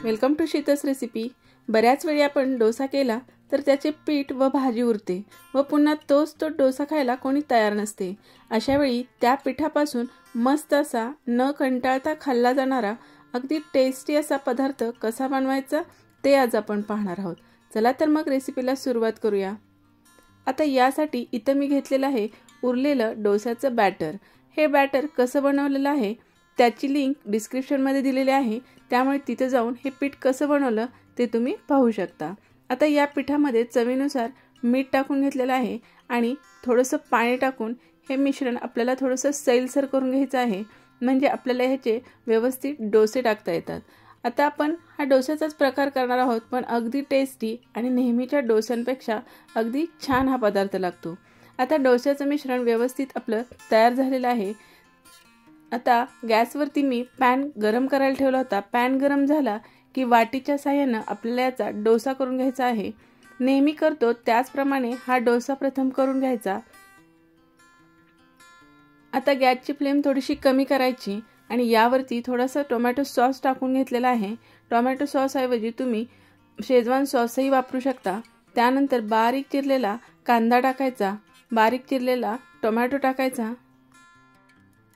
Welcome to शीतस recipe. बऱ्याच वेळी आपण डोसा केला तर त्याचे पीठ व भाजी उरते व पुन्हा तोच डोसा खायला कोणी तयार नसते। अशा वेळी त्या पिठापासून मस्त असा न कंटाळता खाल्ला जाणारा अगदी टेस्टी असा पदार्थ कसा बनवायचा ते आज आपण पाहणार आहोत। चला तर मग रेसिपीला सुरुवात करूया। आता यासाठी इथे मी घेतलेलं आहे उरलेलं डोसाचं बॅटर। हे बॅटर कसं बनवलेलं आहे त्याची लिंक डिस्क्रिप्शन मध्ये दिलेली आहे, त्यामुळे तिथे जाऊन हे पीठ कसं बनवलं ते तुम्ही पाहू शकता। आता या पिठामध्ये चवीनुसार मीठ टाकून घेतलेलं आहे आणि थोडंसं पाणी टाकून हे मिश्रण आपल्याला थोडंसं सैलसर करून घ्यायचं आहे, म्हणजे आपल्याला ह्याचे व्यवस्थित डोसे टाकता येतात। आता आपण हा डोस्याचाच प्रकार करणार आहोत, पण अगदी टेस्टी आणि नेहमीच्या डोस्यांपेक्षा अगदी छान हा पदार्थ लागतो। आता डोस्याचं मिश्रण व्यवस्थित आपलं तयार झालेलं आहे। आता गॅसवरती मी पॅन गरम करायला ठेवला होता। पॅन गरम झाला की वाटीच्या साहाय्याने आपल्याला याचा डोसा करून घ्यायचा आहे। नेहमी करतो त्याचप्रमाणे हा डोसा प्रथम करून घ्यायचा। आता गॅसची फ्लेम थोडीशी कमी करायची आणि यावरती थोडासा टोमॅटो सॉस टाकून घेतलेला आहे। टोमॅटो सॉस ऐवजी तुम्ही शेजवान सॉसही वापरू शकता। त्यानंतर बारीक चिरलेला कांदा टाकायचा, बारीक चिरलेला टोमॅटो टाकायचा,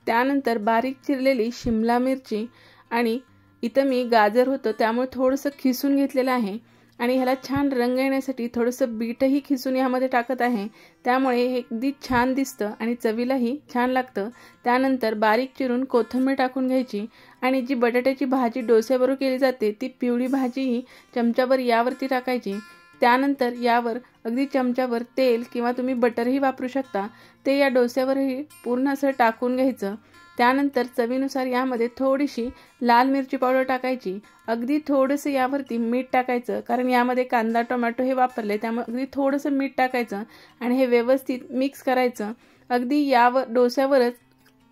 त्यानंतर बारीक चिरलेली शिमला मिरची आणि इथं मी गाजर होतं त्यामुळे थोडंसं खिसून घेतलेलं आहे आणि ह्याला छान रंग येण्यासाठी थोडंसं बीटही खिसून यामध्ये टाकत आहे, त्यामुळे हे अगदी छान दिसतं आणि चवीलाही छान लागतं। त्यानंतर बारीक चिरून कोथिंबीर टाकून घ्यायची आणि जी बटाट्याची भाजी डोस्याबरोबर केली जाते ती पिवळी भाजीही चमच्याभर यावरती टाकायची। त्यानंतर यावर अगदी चमच्याभर तेल किंवा तुम्ही बटरही वापरू शकता, ते या डोस्यावरही पूर्ण असं टाकून घ्यायचं। त्यानंतर चवीनुसार यामध्ये थोडीशी लाल मिरची पावडर टाकायची, अगदी थोडंसं यावरती मीठ टाकायचं, कारण यामध्ये कांदा टोमॅटो हे वापरले त्यामुळे अगदी थोडंसं मीठ टाकायचं आणि हे व्यवस्थित मिक्स करायचं। अगदी यावर डोस्यावरच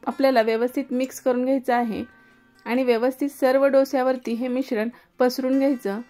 आपल्याला व्यवस्थित मिक्स करून घ्यायचं आहे आणि व्यवस्थित सर्व डोस्यावरती हे मिश्रण पसरून घ्यायचं।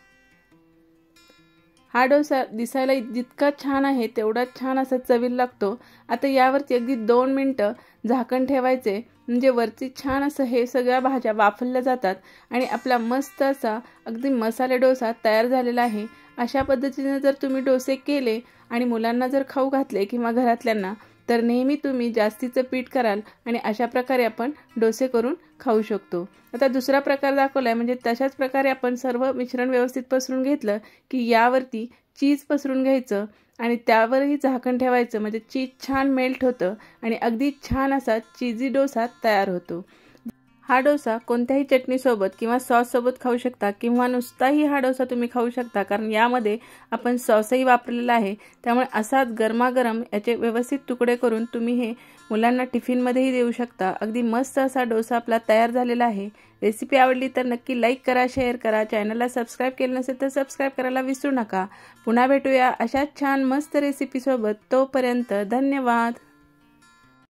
हा डोसा दिसायला जितका छान आहे तेवढा छान असा चवीला लागतो। आता यावरती अगदी 2 मिनिटं झाकण ठेवायचे, म्हणजे वरती छान असं हे सगळ्या भाज्या वाफरल्या जातात आणि आपला मस्त असा अगदी मसाले डोसा तयार झालेला आहे। अशा पद्धतीने जर तुम्ही डोसे केले आणि मुलांना जर खाऊ घातले किंवा घरातल्यांना, तर नेहमी तुम्ही जास्तीचं पीठ कराल आणि अशा प्रकारे आपण डोसे करून खाऊ शकतो। आता दुसरा प्रकार दाखवलाय, म्हणजे तशाच प्रकारे आपण सर्व मिश्रण व्यवस्थित पसरून घेतलं की यावरती चीज पसरून घ्यायचं आणि त्यावरही झाकण ठेवायचं, म्हणजे चीज छान मेल्ट होतं आणि अगदी छान असा चीजी डोसा तयार होतो। हा डोसा कोणत्याही चटणीसोबत किंवा सॉससोबत खाऊ शकता किंवा नुसताही हा डोसा तुम्ही खाऊ शकता, कारण यामध्ये आपण सॉसही वापरलेला आहे। त्यामुळे असाच गरमागरम याचे व्यवस्थित तुकडे करून तुम्ही हे मुलांना टिफिनमध्येही देऊ शकता। अगदी मस्त असा डोसा आपला तयार झालेला आहे। रेसिपी आवडली तर नक्की लाईक करा, शेअर करा, चॅनलला सबस्क्राईब केलं नसेल तर सबस्क्राईब करायला विसरू नका। पुन्हा भेटूया अशाच छान मस्त रेसिपीसोबत, तोपर्यंत धन्यवाद।